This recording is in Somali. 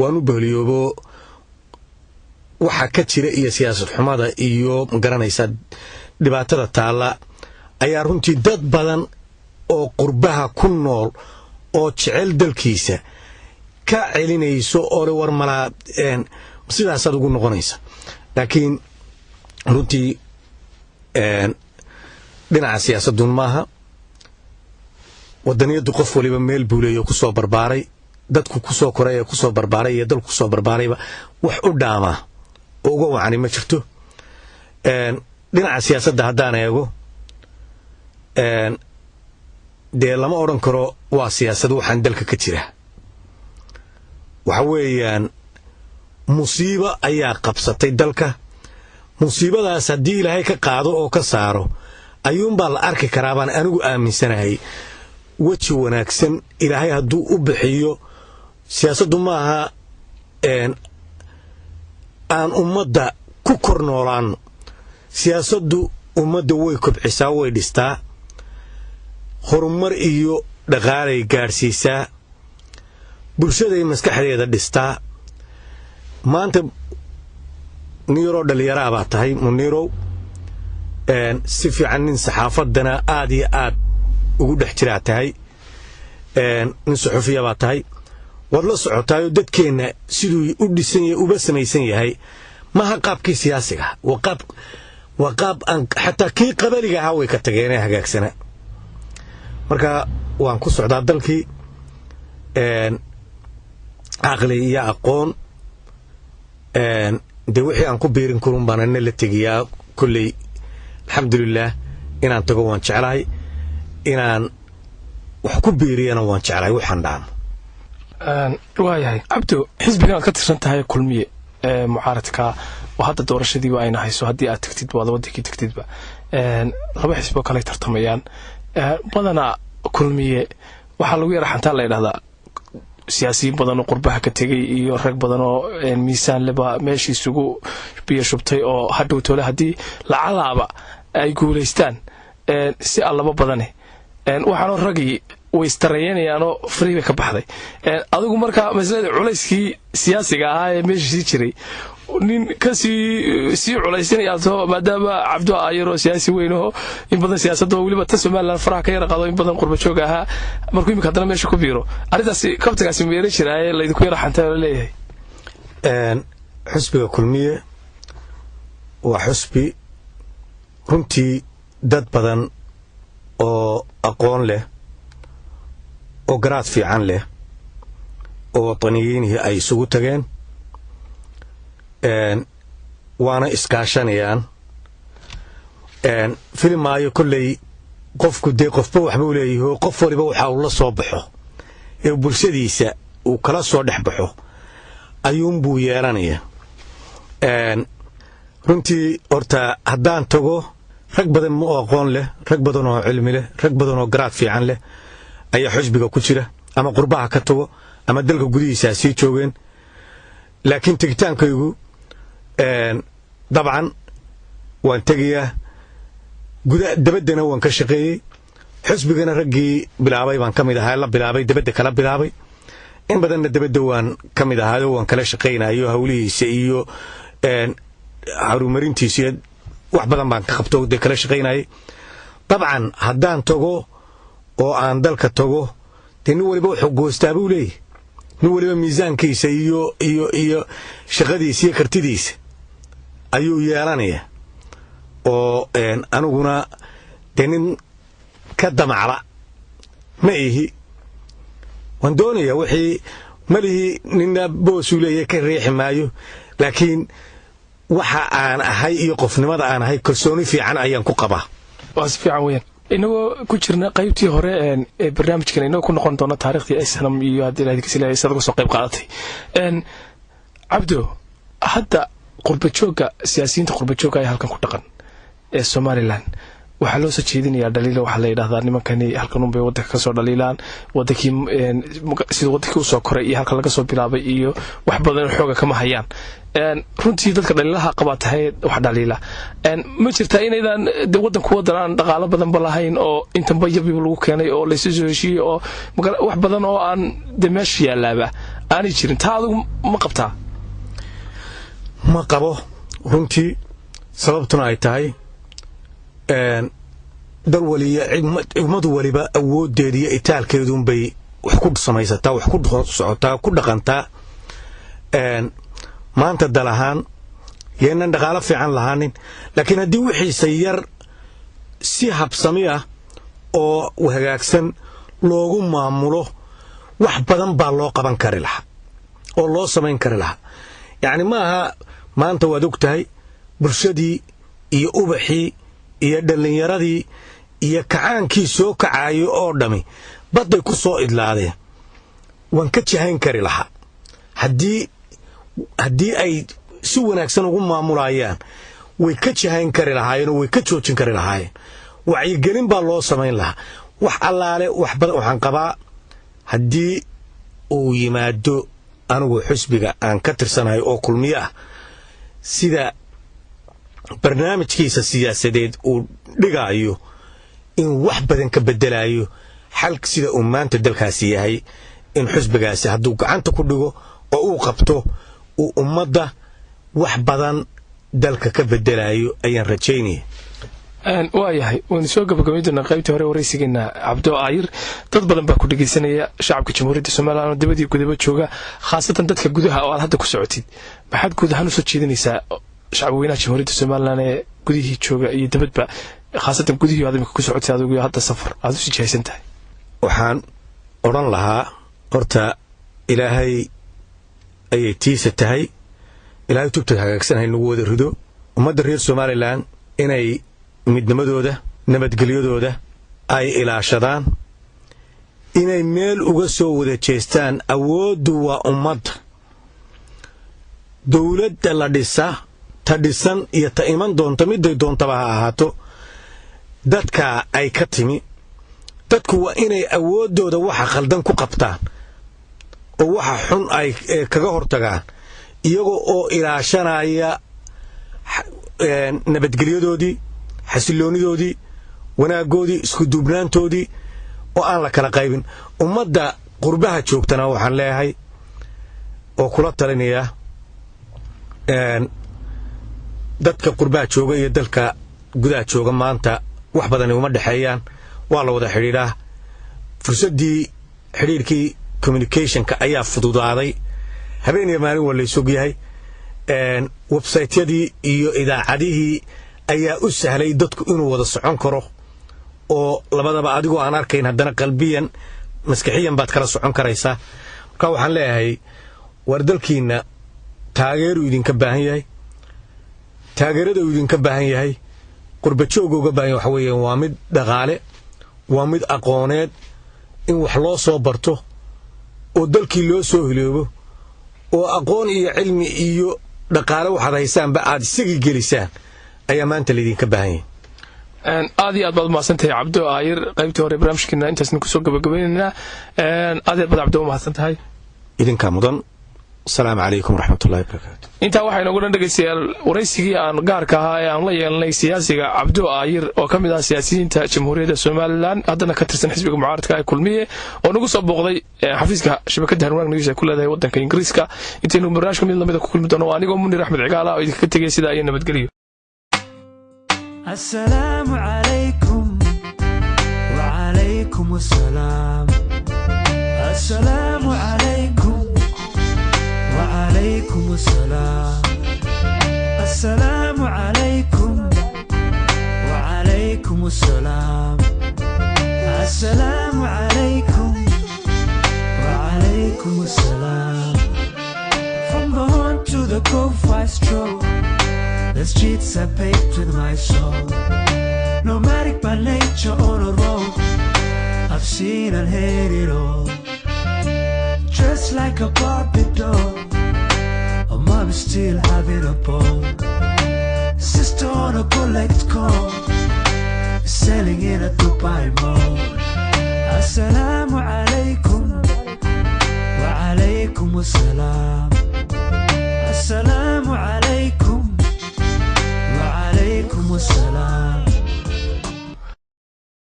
waanu bahliyoobo waxa ka jira iyo siyaasad xumada iyo magaranaysa dhibaatada taala ayaa runtii dad badan oo qurbaha ku nool oo jecel dalkiisa ka celinayso oo war malaa sidaas aad ugu noqonaysa laakiin runtii dhinaca siyaasadun maaha wadaniyadu qof waliba meel buuleeyo ku soo barbaaray dadku ku soo koray ku soo barbaaray iyo dalku soo barbaarayba wax u dhaama oo uga wacani ma jirto dhinaca siyaasadda haddaan eego dee lama odhan karo waa siyaasad waxaan dalka ka jira waxa weeyaan musiibo ayaa qabsatay dalka musiibadaas haddii ilaahay ka qaado oo ka saaro ayuunbaa la arki karaa baan anigu aaminsanahay weji wanaagsan ilaahay hadduu u bixiyo siyaasaddu maaha aan ummadda ku kor noolaano siyaasaddu ummadda way kobcisaa way dhistaa horumar iyo dhaqaalay gaadhsiisaa bulshaday maskaxdeeda dhistaa maanta niiro dhalinyaro baa tahay muniirow si fiican nin saxaafaddana aad iyo aad ugu dhex jiraa tahay nin suxufiya baa tahay waad la socotaayo dadkeenna siduu u dhisan yahay uba samaysan yahay maaha qaabkii siyaasiga waa qaab aan xataa kii qabaliga ahaa way ka tageenee hagaagsana marka waan ku socdaa dalkii caqli iyo aqoon dee wixii aan ku biirin kurun baan ana la tegiyaa kolley alxamdulilaah inaan tago waan jeclahay inaan wax ku biiriyana waan jeclahay waxaan dhaamo waayahay cabdo xisbigan ka tirsan tahay kulmiye mucaaradka oo hadda doorashadiiba ayna hayso haddii aad tagtidba waad wadankii tagtidba laba xisboo kale tartamayaan badanaa kulmiye waxaa lagu yara xantaa la yidhahdaa siyaasiyiin badan oo qurbaha ka tegay iyo rag badan oo miisaan leba meeshii isugu biyo shubtay oo hadhow tole haddii lacalaaba ay guulaystaan si allaba badane waxaanoo raggii way istarayeenayaanoo free bay ka baxday adigu markaa maslada culayskii siyaasiga ahaa ee meesha sii jiray nin kasii culaysinayaato maadaama cabdo ayaroo siyaasi weynoo in badan siyaasadda weliba ta somalilan faraha ka yara qaado in badan qurba joog ahaa markuu imika haddana meesha ku biiro arrintaasi kabtigaasi ma yeeran jiraaye laydinku yara xantaa la leeyahay xusbiga kulmiye waa xusbi runtii dad badan oo aqoon leh oo garaad fiican leh oo wataniyiinihii ay isugu tageen waana iskaashanayaan filimaayo kolley qofku dee qofba waxba u leeyaho qof waliba waxa uu la soo baxo ee bulshadiisa uu kala soo dhex baxo ayuunbuu yeelanaya runtii horta haddaan tago rag badan oo aqoon leh rag badan oo cilmi leh rag badan oo garaad fiican leh ayaa xusbiga ku jira ama qurbaha ka tago ama dalka gudihiisa sii joogeen laakiin tegitaankaygu dabcan waan tegayaa dabaddana waan ka shaqeeyey xusbigana raggii bilaabay baan ka mid ahaa la bilaabay dabadda kala bilaabay in badanna dabadda waan ka mid ahaayo waan kala shaqaynayo hawlihiisa iyo horumarintiisa iyo wax badan baan ka qabto dee kala shaqaynayay dabcan haddaan tago oo aan dalka tago dee nin waliba wuxuu goostaa buu leeyahy nin waliba miisaankiisa iyo shaqadiisa iyo kartidiisa ayuu yeelanaya oo aniguna dee nin ka damacla ma ihi waan doonaya wixii malihii nina boosuu leeyahay ka riixi maayo laakiin waxa aan ahay iyo qofnimada aan ahay kalsooni fiican ayaan ku qabaa waa si fiican weeyaan inagoo ku jirna qaybtii hore ee barnaamijkan inagoo ku noqon doona taariikhdii aysanam iyo haddii ilahay kasila isaad uga soo qayb qaadatay cabdo hadda qurbajooga siyaasiyiinta qurbajooga ayaa halkan ku dhaqan ee somalilan waxaa loo soo jeedinayaa dhaliila waxaa la yidhahdaa nimankani halkan unbay waddanka ka soo dhaliilaan waddankii siduu waddankii usoo koray iyo halkan laga soo bilaabay iyo wax badan xooga kama hayaan runtii dadka dhaliilaha qabaa tahay wax dhaliila ma jirtaa inaydan de waddanku waddan aan dhaqaalo badanba lahayn oo intanba yabiba lagu keenay oo laysu soo heshiiyey oo wax badan oo aan de meesha yaalaaba aanay jirin taa adigu ma qabtaa ma qabo runtii sababtuna ay tahay dal waliya cigmadu waliba awoodeeda iyo itaalkeedu bay wax ku samaysataa wax ku socotaa ku dhaqantaa maanta dal ahaan yeenan dhaqaale fiican lahaanin laakiin haddii wixiisa yar si habsami ah oo hagaagsan loogu maamulo wax badan baa loo qaban kari lahaa oo loo samayn kari lahaa yacni ma aha maanta waad og tahay bulshadii iyo ubaxii iyo dhallinyaradii iyo kacaankii soo kacayo oo dhami badday ku soo idlaadeen waan ka jahayn kari lahaa haddii ay si wanaagsan ugu maamulayaan way ka jahayn kari lahaayeen oo way ka joojin kari lahaayeen wacyigelin baa loo samayn lahaa wax allaale wax badan waxaan qabaa haddii uu yimaado anigu xusbiga aan ka tirsanahay oo kulmiye ah sida barnaamijkiisa siyaasadeed uu dhigaayo in wax badan ka bedelayo xalka sida uu maanta dalkaasi yahay in xusbigaasi hadduu gacanta ku dhigo oo uu qabto uu ummadda wax badan dalka ka bedelayo ayaan rajaynaya waayahay waynu soo gabagabayndoonaa qaybtii hore waraysigeena cabdo aayir dad badan baa ku dhegaysanaya shacabka jamhuuriyadda somalilan oo dibadii gudaba jooga khaasatan dadka gudaha oo aad hadda ku socotid maxaad guud ahaan u soo jeedinaysaa shacabweynaha jamhuuriyadda somalilan ee gudihii jooga iyo dibadba khaasatan gudihii aad imika ku socotay adigu hadda safar aad u sii jihaysan tahay waxaan odhan lahaa horta ilaahay ayay tiisa tahay ilaahay tubta hagaagsan hay nagu wada rido ummadda reer somalilan inay midnimadooda nabadgelyadooda ay ilaashadaan inay meel uga soo wada jeestaan awooddu waa ummadda dawladda la dhisa ta dhisan iyo ta iman doonta midday doontaba ha ahaato dadka ay ka timi dadku waa inay awooddooda waxa khaldan ku qabtaan oo waxa xun ay kaga hortagaan iyagoo oo ilaashanaya nabadgelyadoodii xasiloonidoodii wanaagoodii isku duubnaantoodii oo aan la kala qaybin ummadda qurbaha joogtana waxaan leeyahay oo kula talinaya dadka qurbaha jooga iyo dalka gudaha jooga maanta wax badan uma dhexeeyaan waa la wada xidhiidhaa fursaddii xidhiidhkii communicationka ayaa fududaaday habeen iyo maalin waa laysog yahay websaytyadii iyo idaacadihii ayaa u sahlay dadku inuu wada socon karo oo labadaba adigoo aan arkayn haddana qalbiyan maskaxiyan baad kala socon karaysaa marka waxaan leeyahay war dalkiinna taageeruu idinka baahan yahay taageerada uu idinka baahan yahay qurbajooga uga baahan yahay waxa weeyaan waa mid dhaqaale waa mid aqooneed in wax loo soo barto oo dalkii loo soo hiloobo oo aqoon iyo cilmi iyo dhaqaale waxaad haysaanba aad isagii gelisaan ayaa maanta laydinka baahan yahay aad iyo aad baad umahadsantahay cabdo aayir qaybtii hore barnaamijkeena intaasna kusoo gabagabaynaynaa aad iyo aad baad cabdo umahadsantahay idinkaa mudan asalaamu calaykum waraxmatullahi wabarakaatu intaa waxaa inoogu dhan dhegaystayaal waraysigii aan gaarka ahaa ee aan la yeelanay siyaasiga cabdo aayir oo ka mid ah siyaasiyiinta jamhuuriyadda somalilan haddana ka tirsan xisbiga mucaaradka ee kulmiye oo nagu soo booqday xafiiska shabakadda harwanaag news ay ku leedahay waddanka ingiriiska intaynu barnaamijka mid lamida ku kulmi doono anigoo munir axmed cigaala oo idinkaga tegaya sidaa iyo nabadgelyo السلام عليكم وعليكم السلام السلام عليكم وعليكم السلام السلام عليكم وعليكم السلام السلام عليكم وعليكم السلام From the horn to the cove I stroll The streets are paved with my soul Nomadic by nature on a road I've seen and heard it all Dressed like a Barbie doll A mom is still having a ball Sister on a collect call Selling in a Dubai mall Assalamu alaikum Wa alaikum assalam